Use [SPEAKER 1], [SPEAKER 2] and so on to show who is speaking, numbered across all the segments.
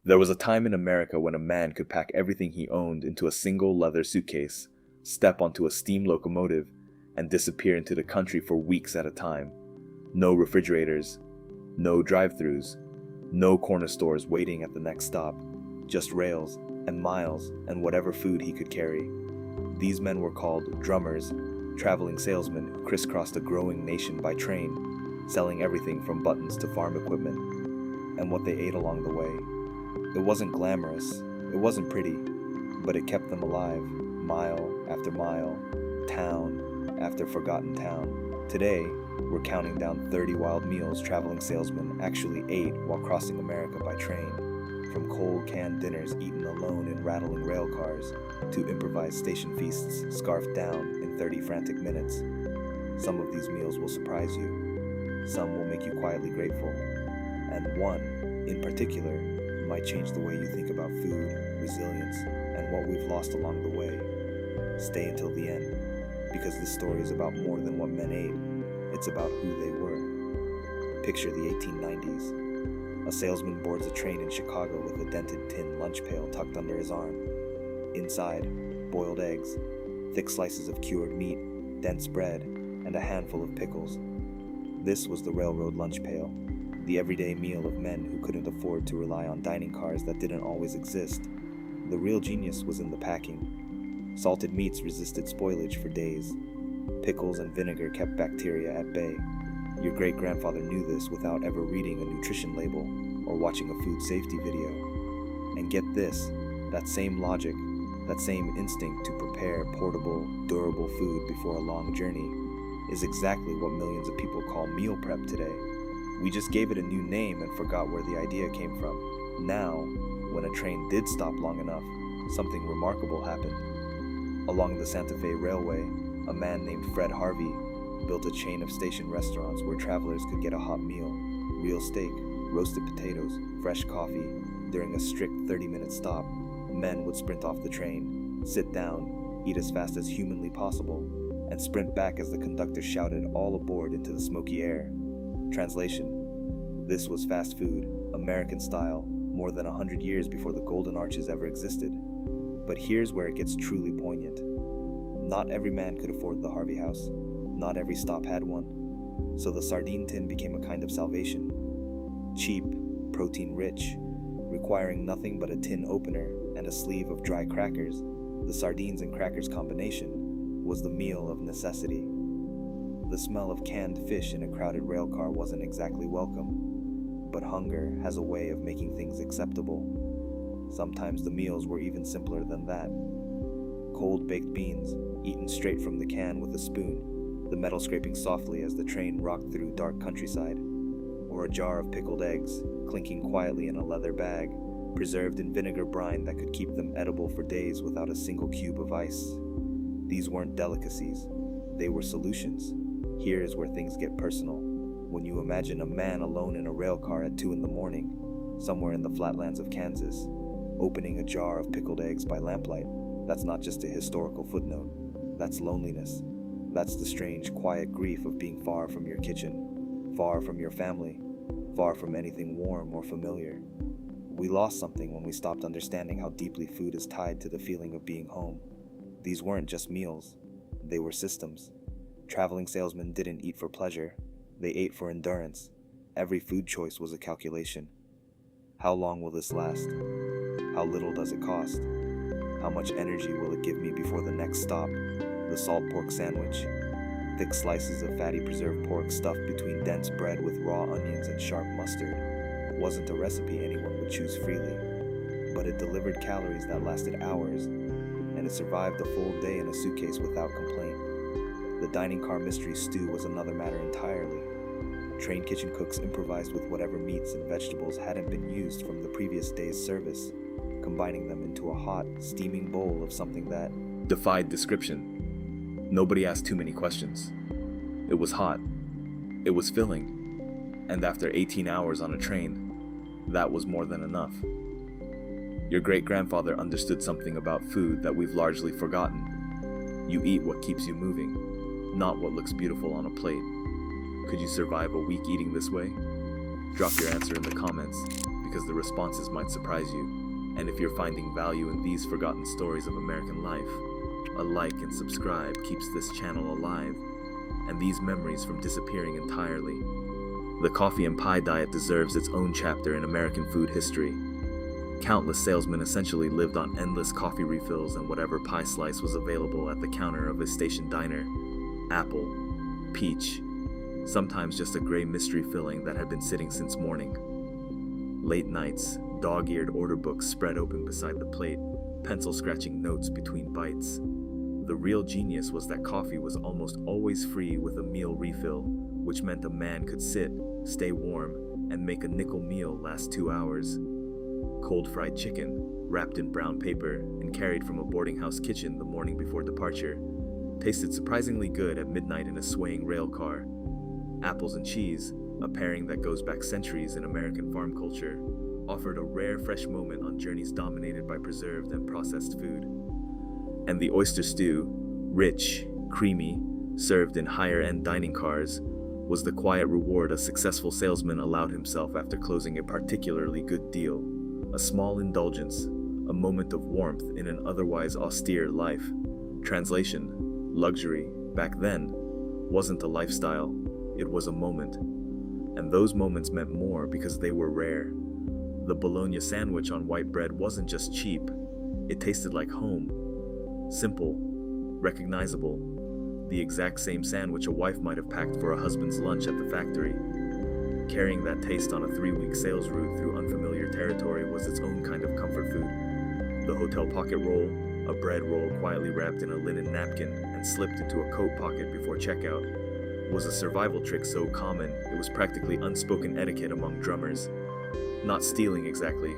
[SPEAKER 1] There was a time in America when a man could pack everything he owned into a single leather suitcase, step onto a steam locomotive, and disappear into the country for weeks at a time. No refrigerators, no drive-thrus, no corner stores waiting at the next stop, just rails and miles and whatever food he could carry. These men were called drummers, traveling salesmen who crisscrossed a growing nation by train, selling everything from buttons to farm equipment, and what they ate along the way. It wasn't glamorous, it wasn't pretty, but it kept them alive, mile after mile, town after forgotten town. Today, we're counting down 30 wild meals traveling salesmen actually ate while crossing America by train, from cold canned dinners eaten alone in rattling rail cars, to improvised station feasts scarfed down in 30 frantic minutes. Some of these meals will surprise you, some will make you quietly grateful, and one, in particular, might change the way you think about food, resilience, and what we've lost along the way. Stay until the end, because this story is about more than what men ate, it's about who they were. Picture the 1890s. A salesman boards a train in Chicago with a dented tin lunch pail tucked under his arm. Inside, boiled eggs, thick slices of cured meat, dense bread, and a handful of pickles. This was the railroad lunch pail, the everyday meal of men who couldn't afford to rely on dining cars that didn't always exist. The real genius was in the packing. Salted meats resisted spoilage for days. Pickles and vinegar kept bacteria at bay. Your great-grandfather knew this without ever reading a nutrition label or watching a food safety video. And get this, that same logic, that same instinct to prepare portable, durable food before a long journey is exactly what millions of people call meal prep today. We just gave it a new name and forgot where the idea came from. Now, when a train did stop long enough, something remarkable happened. Along the Santa Fe Railway, a man named Fred Harvey built a chain of station restaurants where travelers could get a hot meal, real steak, roasted potatoes, fresh coffee. During a strict 30-minute stop, men would sprint off the train, sit down, eat as fast as humanly possible, and sprint back as the conductor shouted all aboard into the smoky air. Translation: this was fast food, American style, more than 100 years before the Golden Arches ever existed. But here's where it gets truly poignant. Not every man could afford the Harvey House. Not every stop had one. So the sardine tin became a kind of salvation. Cheap, protein-rich, requiring nothing but a tin opener and a sleeve of dry crackers, the sardines and crackers combination was the meal of necessity. The smell of canned fish in a crowded railcar wasn't exactly welcome, but hunger has a way of making things acceptable. Sometimes the meals were even simpler than that. Cold baked beans, eaten straight from the can with a spoon, the metal scraping softly as the train rocked through dark countryside, or a jar of pickled eggs, clinking quietly in a leather bag, preserved in vinegar brine that could keep them edible for days without a single cube of ice. These weren't delicacies, they were solutions. Here's where things get personal. When you imagine a man alone in a rail car at 2 a.m, somewhere in the flatlands of Kansas, opening a jar of pickled eggs by lamplight, that's not just a historical footnote. That's loneliness. That's the strange, quiet grief of being far from your kitchen, far from your family, far from anything warm or familiar. We lost something when we stopped understanding how deeply food is tied to the feeling of being home. These weren't just meals, they were systems. Traveling salesmen didn't eat for pleasure, they ate for endurance. Every food choice was a calculation. How long will this last? How little does it cost? How much energy will it give me before the next stop? The salt pork sandwich. Thick slices of fatty preserved pork stuffed between dense bread with raw onions and sharp mustard. Wasn't a recipe anyone would choose freely, but it delivered calories that lasted hours, and it survived a full day in a suitcase without complaint. The dining car mystery stew was another matter entirely. Train kitchen cooks improvised with whatever meats and vegetables hadn't been used from the previous day's service, combining them into a hot, steaming bowl of something that defied description. Nobody asked too many questions. It was hot. It was filling. And after 18 hours on a train, that was more than enough. Your great-grandfather understood something about food that we've largely forgotten. You eat what keeps you moving, not what looks beautiful on a plate. Could you survive a week eating this way? Drop your answer in the comments, because the responses might surprise you. And if you're finding value in these forgotten stories of American life, a like and subscribe keeps this channel alive, and these memories from disappearing entirely. The coffee and pie diet deserves its own chapter in American food history. Countless salesmen essentially lived on endless coffee refills and whatever pie slice was available at the counter of a station diner. Apple, peach, sometimes just a gray mystery filling that had been sitting since morning. Late nights, dog-eared order books spread open beside the plate, pencil-scratching notes between bites. The real genius was that coffee was almost always free with a meal refill, which meant a man could sit, stay warm, and make a nickel meal last 2 hours. Cold fried chicken, wrapped in brown paper and carried from a boarding house kitchen the morning before departure, tasted surprisingly good at midnight in a swaying rail car. Apples and cheese, a pairing that goes back centuries in American farm culture, offered a rare fresh moment on journeys dominated by preserved and processed food. And the oyster stew, rich, creamy, served in higher-end dining cars, was the quiet reward a successful salesman allowed himself after closing a particularly good deal. A small indulgence, a moment of warmth in an otherwise austere life. Translation, luxury, back then, wasn't a lifestyle, it was a moment. And those moments meant more because they were rare. The bologna sandwich on white bread wasn't just cheap, it tasted like home. Simple, recognizable, the exact same sandwich a wife might have packed for a husband's lunch at the factory. Carrying that taste on a 3-week sales route through unfamiliar territory was its own kind of comfort food. The hotel pocket roll, a bread roll quietly wrapped in a linen napkin and slipped into a coat pocket before checkout, was a survival trick so common it was practically unspoken etiquette among drummers. Not stealing exactly,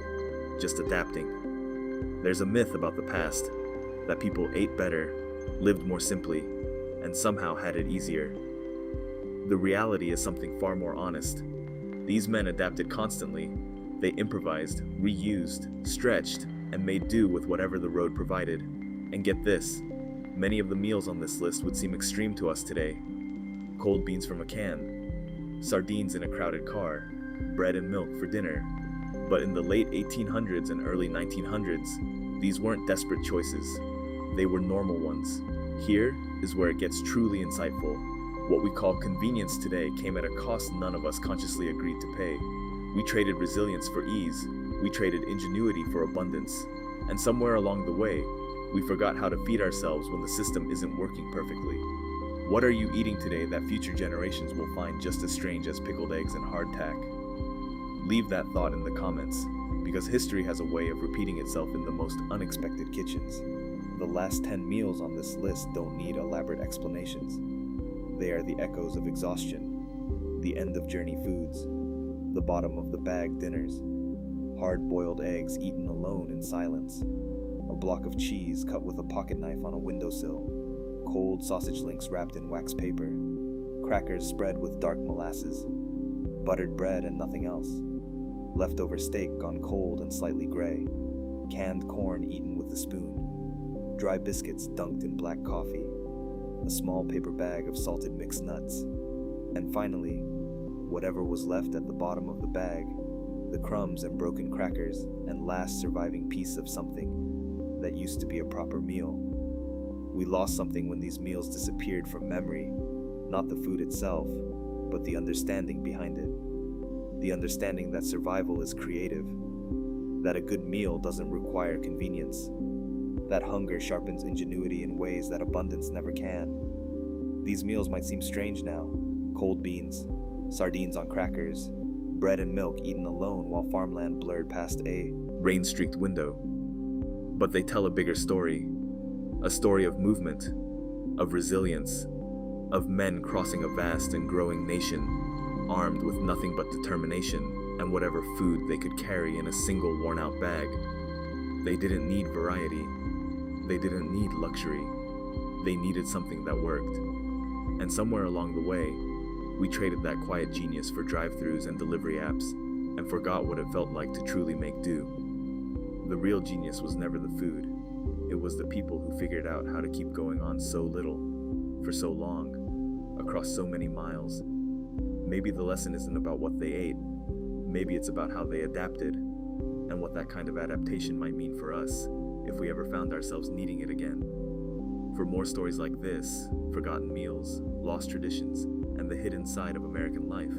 [SPEAKER 1] just adapting. There's a myth about the past, that people ate better, lived more simply, and somehow had it easier. The reality is something far more honest. These men adapted constantly. They improvised, reused, stretched, and made do with whatever the road provided. And get this, many of the meals on this list would seem extreme to us today. Cold beans from a can, sardines in a crowded car, bread and milk for dinner. But in the late 1800s and early 1900s, these weren't desperate choices. They were normal ones. Here is where it gets truly insightful. What we call convenience today came at a cost none of us consciously agreed to pay. We traded resilience for ease. We traded ingenuity for abundance. And somewhere along the way, we forgot how to feed ourselves when the system isn't working perfectly. What are you eating today that future generations will find just as strange as pickled eggs and hardtack? Leave that thought in the comments, because history has a way of repeating itself in the most unexpected kitchens. The last 10 meals on this list don't need elaborate explanations. They are the echoes of exhaustion, the end-of-journey foods, the bottom-of-the-bag dinners, hard-boiled eggs eaten alone in silence, a block of cheese cut with a pocket knife on a windowsill, cold sausage links wrapped in wax paper, crackers spread with dark molasses, buttered bread and nothing else, leftover steak gone cold and slightly gray, canned corn eaten with a spoon, dry biscuits dunked in black coffee, a small paper bag of salted mixed nuts, and finally, whatever was left at the bottom of the bag, the crumbs and broken crackers and last surviving piece of something that used to be a proper meal. We lost something when these meals disappeared from memory, not the food itself, but the understanding behind it. The understanding that survival is creative, that a good meal doesn't require convenience, that hunger sharpens ingenuity in ways that abundance never can. These meals might seem strange now, cold beans, sardines on crackers, bread and milk eaten alone while farmland blurred past a rain-streaked window. But they tell a bigger story, a story of movement, of resilience, of men crossing a vast and growing nation, armed with nothing but determination and whatever food they could carry in a single worn-out bag. They didn't need variety. They didn't need luxury. They needed something that worked. And somewhere along the way, we traded that quiet genius for drive-thrus and delivery apps, and forgot what it felt like to truly make do. The real genius was never the food. It was the people who figured out how to keep going on so little, for so long, across so many miles. Maybe the lesson isn't about what they ate. Maybe it's about how they adapted, and what that kind of adaptation might mean for us if we ever found ourselves needing it again. For more stories like this, forgotten meals, lost traditions, and the hidden side of American life,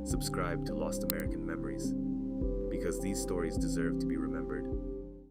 [SPEAKER 1] subscribe to Lost American Memories, because these stories deserve to be remembered.